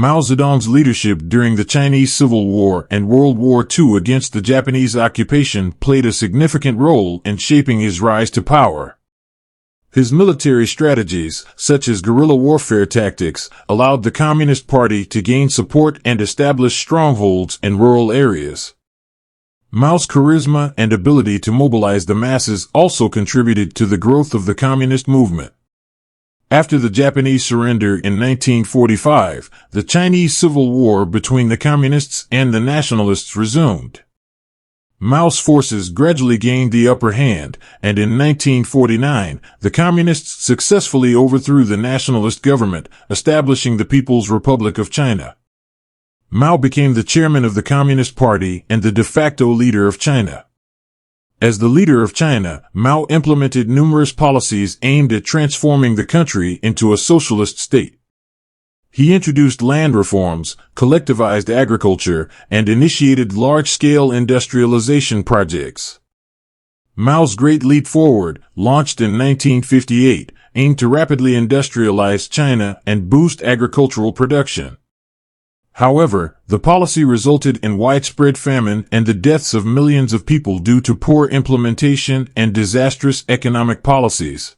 Mao Zedong's leadership during the Chinese Civil War and World War II against the Japanese occupation played a significant role in shaping his rise to power. His military strategies, such as guerrilla warfare tactics, allowed the Communist Party to gain support and establish strongholds in rural areas. Mao's charisma and ability to mobilize the masses also contributed to the growth of the communist movement. After the Japanese surrender in 1945, the Chinese Civil War between the Communists and the Nationalists resumed. Mao's forces gradually gained the upper hand, and in 1949, the Communists successfully overthrew the Nationalist government, establishing the People's Republic of China. Mao became the chairman of the Communist Party and the de facto leader of China. As the leader of China, Mao implemented numerous policies aimed at transforming the country into a socialist state. He introduced land reforms, collectivized agriculture, and initiated large-scale industrialization projects. Mao's Great Leap Forward, launched in 1958, aimed to rapidly industrialize China and boost agricultural production. However, the policy resulted in widespread famine and the deaths of millions of people due to poor implementation and disastrous economic policies.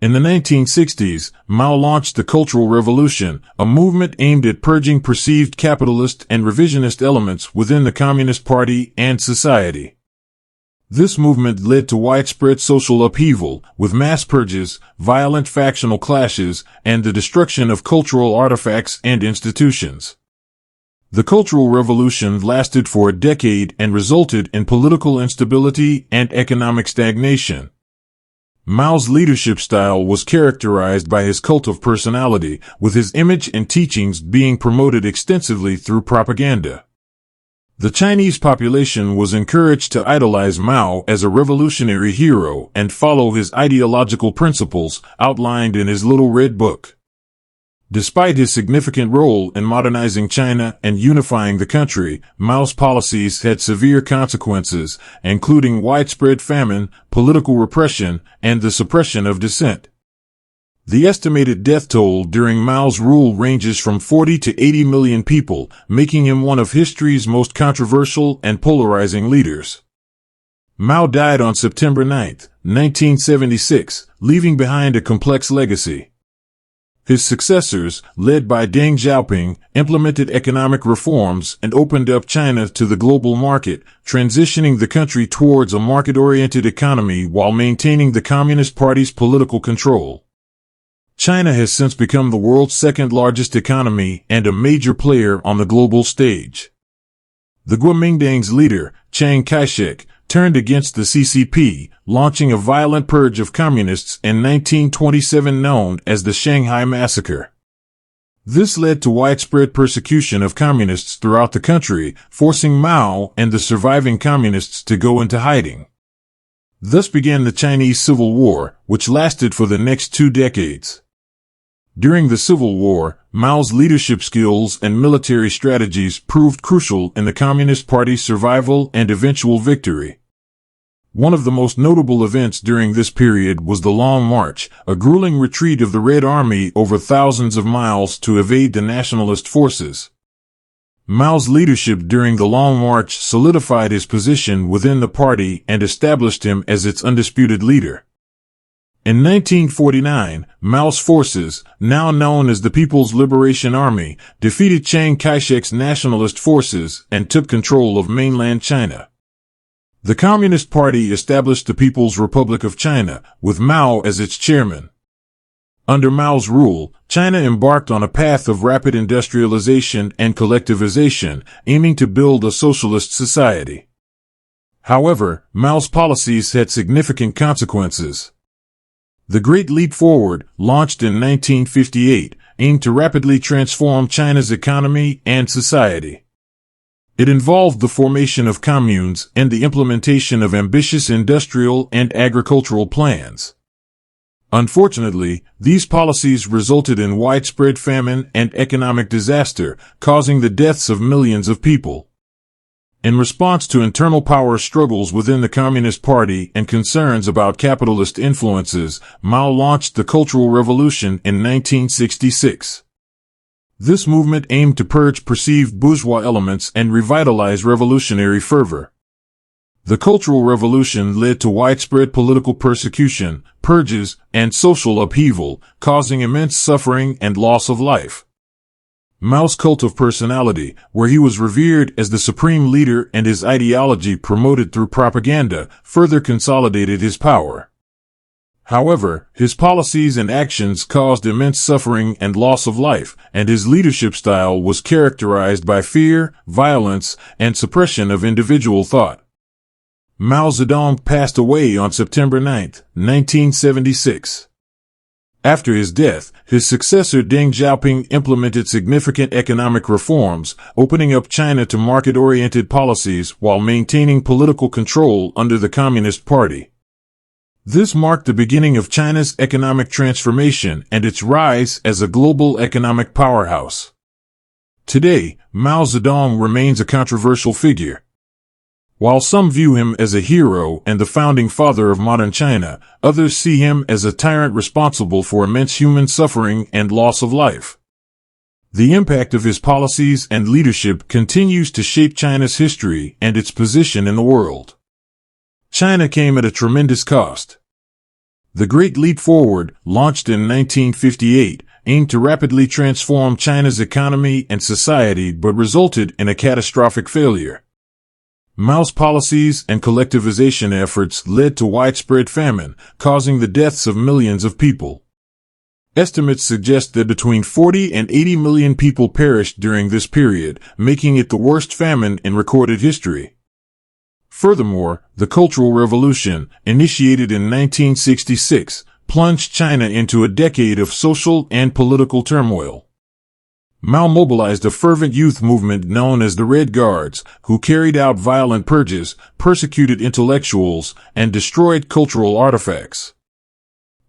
In the 1960s, Mao launched the Cultural Revolution, a movement aimed at purging perceived capitalist and revisionist elements within the Communist Party and society. This movement led to widespread social upheaval, with mass purges, violent factional clashes, and the destruction of cultural artifacts and institutions. The Cultural Revolution lasted for a decade and resulted in political instability and economic stagnation. Mao's leadership style was characterized by his cult of personality, with his image and teachings being promoted extensively through propaganda. The Chinese population was encouraged to idolize Mao as a revolutionary hero and follow his ideological principles outlined in his Little Red Book. Despite his significant role in modernizing China and unifying the country, Mao's policies had severe consequences, including widespread famine, political repression, and the suppression of dissent. The estimated death toll during Mao's rule ranges from 40 to 80 million people, making him one of history's most controversial and polarizing leaders. Mao died on September 9, 1976, leaving behind a complex legacy. His successors, led by Deng Xiaoping, implemented economic reforms and opened up China to the global market, transitioning the country towards a market-oriented economy while maintaining the Communist Party's political control. China has since become the world's second-largest economy and a major player on the global stage. The Kuomintang's leader, Chiang Kai-shek, turned against the CCP, launching a violent purge of communists in 1927 known as the Shanghai Massacre. This led to widespread persecution of communists throughout the country, forcing Mao and the surviving communists to go into hiding. Thus began the Chinese Civil War, which lasted for the next 2 decades. During the Civil War, Mao's leadership skills and military strategies proved crucial in the Communist Party's survival and eventual victory. One of the most notable events during this period was the Long March, a grueling retreat of the Red Army over thousands of miles to evade the nationalist forces. Mao's leadership during the Long March solidified his position within the party and established him as its undisputed leader. In 1949, Mao's forces, now known as the People's Liberation Army, defeated Chiang Kai-shek's nationalist forces and took control of mainland China. The Communist Party established the People's Republic of China, with Mao as its chairman. Under Mao's rule, China embarked on a path of rapid industrialization and collectivization, aiming to build a socialist society. However, Mao's policies had significant consequences. The Great Leap Forward, launched in 1958, aimed to rapidly transform China's economy and society. It involved the formation of communes and the implementation of ambitious industrial and agricultural plans. Unfortunately, these policies resulted in widespread famine and economic disaster, causing the deaths of millions of people. In response to internal power struggles within the Communist Party and concerns about capitalist influences, Mao launched the Cultural Revolution in 1966. This movement aimed to purge perceived bourgeois elements and revitalize revolutionary fervor. The Cultural Revolution led to widespread political persecution, purges, and social upheaval, causing immense suffering and loss of life. Mao's cult of personality, where he was revered as the supreme leader and his ideology promoted through propaganda, further consolidated his power. However, his policies and actions caused immense suffering and loss of life, and his leadership style was characterized by fear, violence, and suppression of individual thought. Mao Zedong passed away on September 9, 1976. After his death, his successor Deng Xiaoping implemented significant economic reforms, opening up China to market-oriented policies while maintaining political control under the Communist Party. This marked the beginning of China's economic transformation and its rise as a global economic powerhouse. Today, Mao Zedong remains a controversial figure. While some view him as a hero and the founding father of modern China, others see him as a tyrant responsible for immense human suffering and loss of life. The impact of his policies and leadership continues to shape China's history and its position in the world. China came at a tremendous cost. The Great Leap Forward, launched in 1958, aimed to rapidly transform China's economy and society but resulted in a catastrophic failure. Mao's policies and collectivization efforts led to widespread famine, causing the deaths of millions of people. Estimates suggest that between 40 and 80 million people perished during this period, making it the worst famine in recorded history. Furthermore, the Cultural Revolution, initiated in 1966, plunged China into a decade of social and political turmoil. Mao mobilized a fervent youth movement known as the Red Guards, who carried out violent purges, persecuted intellectuals, and destroyed cultural artifacts.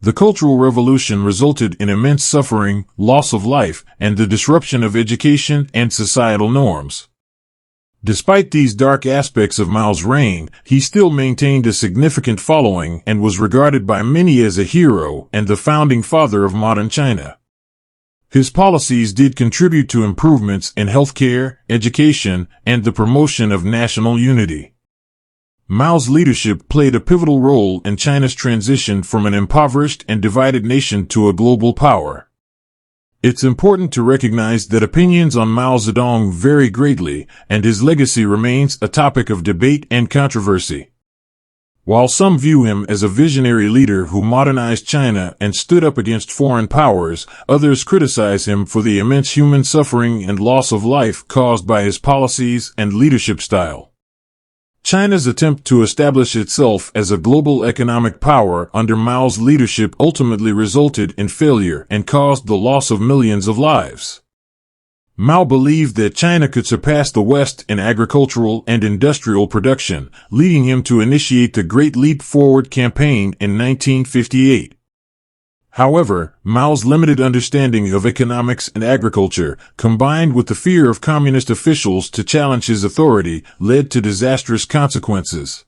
The Cultural Revolution resulted in immense suffering, loss of life, and the disruption of education and societal norms. Despite these dark aspects of Mao's reign, he still maintained a significant following and was regarded by many as a hero and the founding father of modern China. His policies did contribute to improvements in healthcare, education, and the promotion of national unity. Mao's leadership played a pivotal role in China's transition from an impoverished and divided nation to a global power. It's important to recognize that opinions on Mao Zedong vary greatly, and his legacy remains a topic of debate and controversy. While some view him as a visionary leader who modernized China and stood up against foreign powers, others criticize him for the immense human suffering and loss of life caused by his policies and leadership style. China's attempt to establish itself as a global economic power under Mao's leadership ultimately resulted in failure and caused the loss of millions of lives. Mao believed that China could surpass the West in agricultural and industrial production, leading him to initiate the Great Leap Forward campaign in 1958. However, Mao's limited understanding of economics and agriculture, combined with the fear of communist officials to challenge his authority, led to disastrous consequences.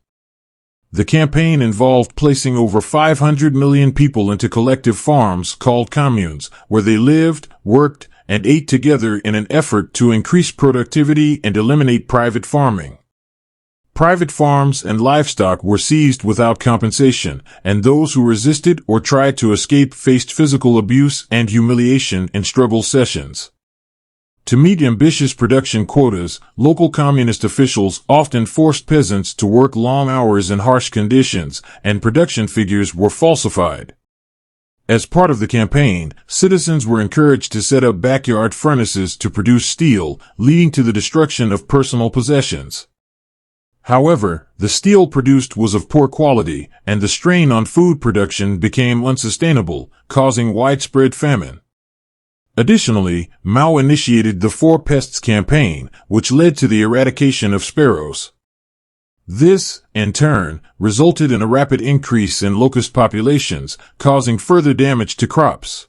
The campaign involved placing over 500 million people into collective farms called communes, where they lived, worked, and ate together in an effort to increase productivity and eliminate private farming. Private farms and livestock were seized without compensation, and those who resisted or tried to escape faced physical abuse and humiliation in struggle sessions. To meet ambitious production quotas, local communist officials often forced peasants to work long hours in harsh conditions, and production figures were falsified. As part of the campaign, citizens were encouraged to set up backyard furnaces to produce steel, leading to the destruction of personal possessions. However, the steel produced was of poor quality, and the strain on food production became unsustainable, causing widespread famine. Additionally, Mao initiated the Four Pests campaign, which led to the eradication of sparrows. This, in turn, resulted in a rapid increase in locust populations, causing further damage to crops.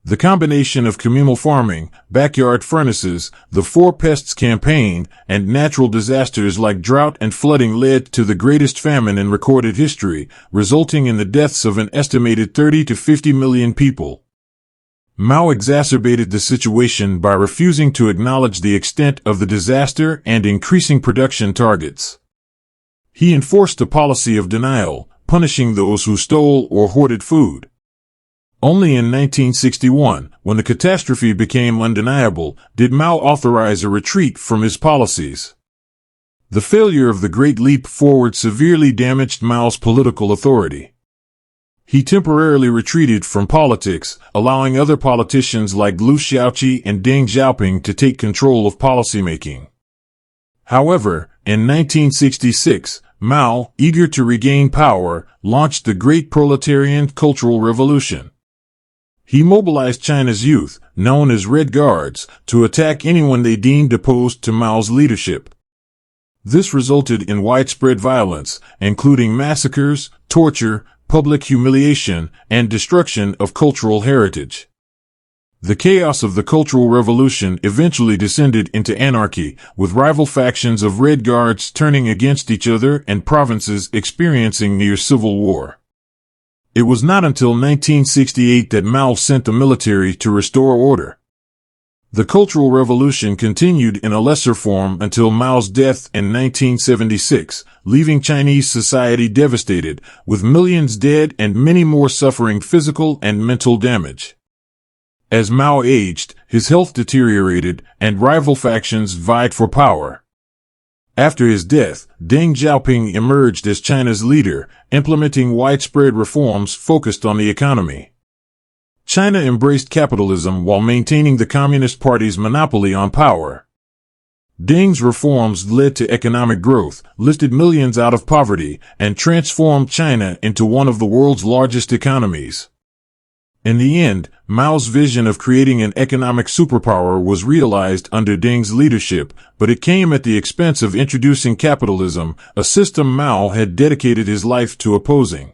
The combination of communal farming, backyard furnaces, the Four Pests campaign, and natural disasters like drought and flooding led to the greatest famine in recorded history, resulting in the deaths of an estimated 30 to 50 million people. Mao exacerbated the situation by refusing to acknowledge the extent of the disaster and increasing production targets. He enforced a policy of denial, punishing those who stole or hoarded food. Only in 1961, when the catastrophe became undeniable, did Mao authorize a retreat from his policies. The failure of the Great Leap Forward severely damaged Mao's political authority. He temporarily retreated from politics, allowing other politicians like Liu Shaoqi and Deng Xiaoping to take control of policymaking. However, in 1966, Mao, eager to regain power, launched the Great Proletarian Cultural Revolution. He mobilized China's youth, known as Red Guards, to attack anyone they deemed opposed to Mao's leadership. This resulted in widespread violence, including massacres, torture, public humiliation, and destruction of cultural heritage. The chaos of the Cultural Revolution eventually descended into anarchy, with rival factions of Red Guards turning against each other and provinces experiencing near civil war. It was not until 1968 that Mao sent the military to restore order. The Cultural Revolution continued in a lesser form until Mao's death in 1976, leaving Chinese society devastated, with millions dead and many more suffering physical and mental damage. As Mao aged, his health deteriorated, and rival factions vied for power. After his death, Deng Xiaoping emerged as China's leader, implementing widespread reforms focused on the economy. China embraced capitalism while maintaining the Communist Party's monopoly on power. Deng's reforms led to economic growth, lifted millions out of poverty, and transformed China into one of the world's largest economies. In the end, Mao's vision of creating an economic superpower was realized under Deng's leadership, but it came at the expense of introducing capitalism, a system Mao had dedicated his life to opposing.